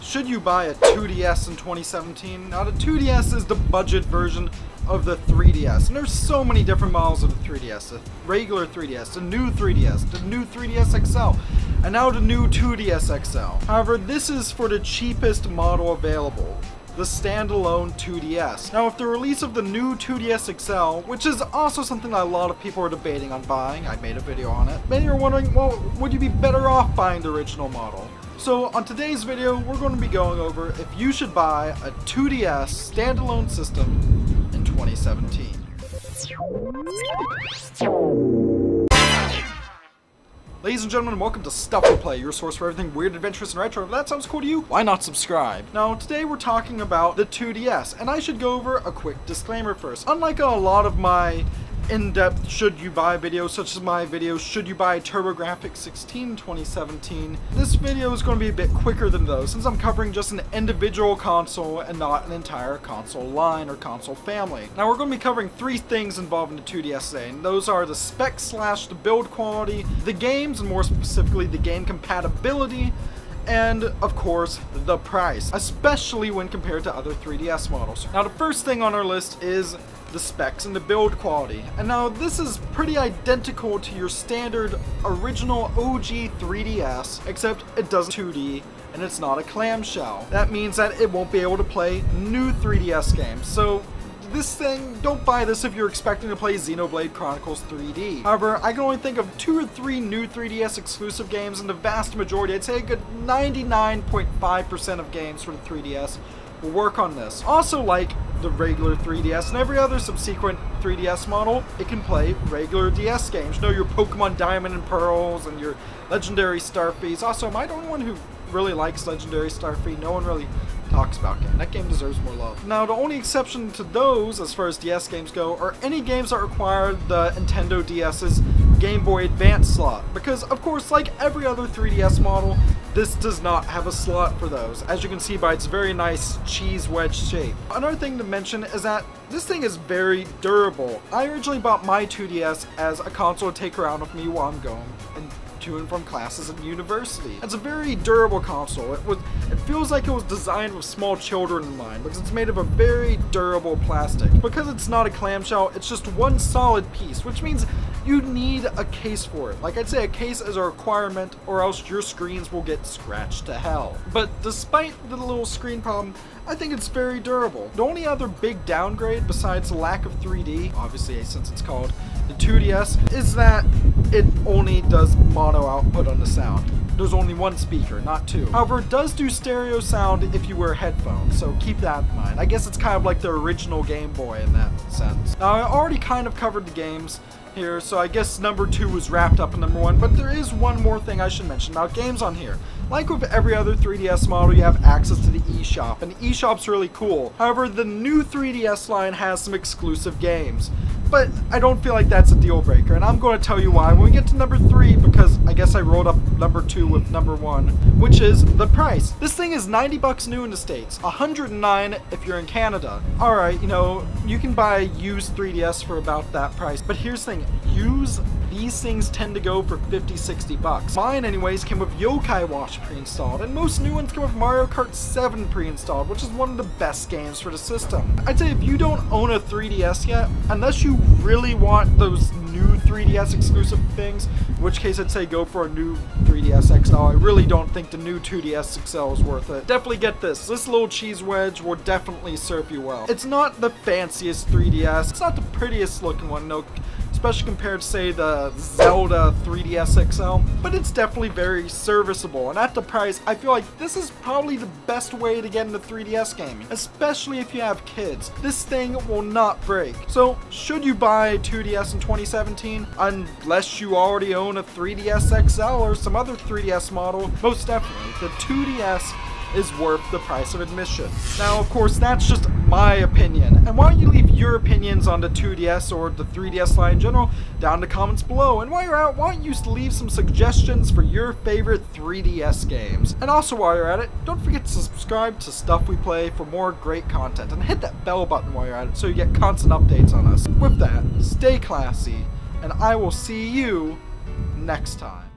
should you buy a 2DS in 2017? Now the 2DS is the budget version of the 3DS, and there's so many different models of the 3DS. The regular 3DS, the new 3DS, the new 3DS XL, and now the new 2DS XL. However, this is for the cheapest model available, the standalone 2DS. Now, with the release of the new 2DS XL, which is also something that a lot of people are debating on buying, I made a video on it, many are wondering, well, would you be better off buying the original model? So on today's video, we're going to be going over if you should buy a 2DS standalone system in 2017. Ladies and gentlemen, welcome to Stuff We Play, your source for everything weird, adventurous, and retro. If that sounds cool to you, why not subscribe? Now, today we're talking about the 2DS, and I should go over a quick disclaimer first. Unlike a lot of my in-depth should you buy videos, such as my video should you buy TurboGrafx 16 2017, this video is going to be a bit quicker than those since I'm covering just an individual console and not an entire console line or console family. Now we're going to be covering three things involving the 2DS today, and those are the specs / the build quality, the games, and more specifically the game compatibility, and of course the price, especially when compared to other 3DS models. Now the first thing on our list is the specs and the build quality. And now this is pretty identical to your standard original OG 3DS, except it does 2D and it's not a clamshell. That means that it won't be able to play new 3DS games. So this thing, don't buy this if you're expecting to play Xenoblade Chronicles 3D. However, I can only think of 2 or 3 new 3DS exclusive games, and the vast majority, I'd say a good 99.5% of games for the 3DS will work on this. Also, like the regular 3DS and every other subsequent 3DS model, it can play regular DS games. You know, your Pokemon Diamond and Pearls and your Legendary Starfies. Also, am I the only one who really likes Legendary Starfie? No one really talks about game. That game deserves more love. Now, the only exception to those, as far as DS games go, are any games that require the Nintendo DS's Game Boy Advance slot. Because, of course, like every other 3DS model, this does not have a slot for those, as you can see by its very nice cheese wedge shape. Another thing to mention is that this thing is very durable. I originally bought my 2DS as a console to take around with me while I'm going to and from classes at university. It's a very durable console. It feels like it was designed with small children in mind because it's made of a very durable plastic. Because it's not a clamshell, it's just one solid piece, which means you need a case for it. Like I'd say, a case is a requirement, or else your screens will get scratched to hell. But despite the little screen problem, I think it's very durable. The only other big downgrade besides the lack of 3D, obviously since it's called the 2DS, is that it only does mono output on the sound. There's only one speaker, not two. However, it does do stereo sound if you wear headphones, so keep that in mind. I guess it's kind of like the original Game Boy in that sense. Now, I already kind of covered the games here, so I guess number 2 was wrapped up in number 1, but there is one more thing I should mention about games on here. Like with every other 3DS model, you have access to the eShop, and the eShop's really cool. However, the new 3DS line has some exclusive games, but I don't feel like that's a deal breaker, and I'm going to tell you why when we get to number 3, because I guess I rolled up number 2 with number 1, which is the price. This thing is $90 new in the States, $109 if you're in Canada. Alright, you know, you can buy a used 3DS for about that price, but here's the thing, these things tend to go for $50-$60. Mine anyways came with Yokai Watch pre-installed, and most new ones come with Mario Kart 7 pre-installed, which is one of the best games for the system. I'd say if you don't own a 3DS yet, unless you really want those new 3DS exclusive things, in which case I'd say go for a new 3DS XL. I really don't think the new 2DS XL is worth it. Definitely get this. This little cheese wedge will definitely serve you well. It's not the fanciest 3DS. It's not the prettiest looking one, no, especially compared to, say, the Zelda 3DS XL, but it's definitely very serviceable, and at the price, I feel like this is probably the best way to get into 3DS gaming, especially if you have kids. This thing will not break. So, should you buy 2DS in 2017? Unless you already own a 3DS XL or some other 3DS model, most definitely, the 2DS is worth the price of admission. Now, of course, that's just my opinion, and why don't you leave your opinions on the 2DS or the 3DS line in general down in the comments below, and while you're out, why don't you leave some suggestions for your favorite 3DS games. And also, while you're at it, don't forget to subscribe to Stuff We Play for more great content, and hit that bell button while you're at it so you get constant updates on us. With that, stay classy, and I will see you next time.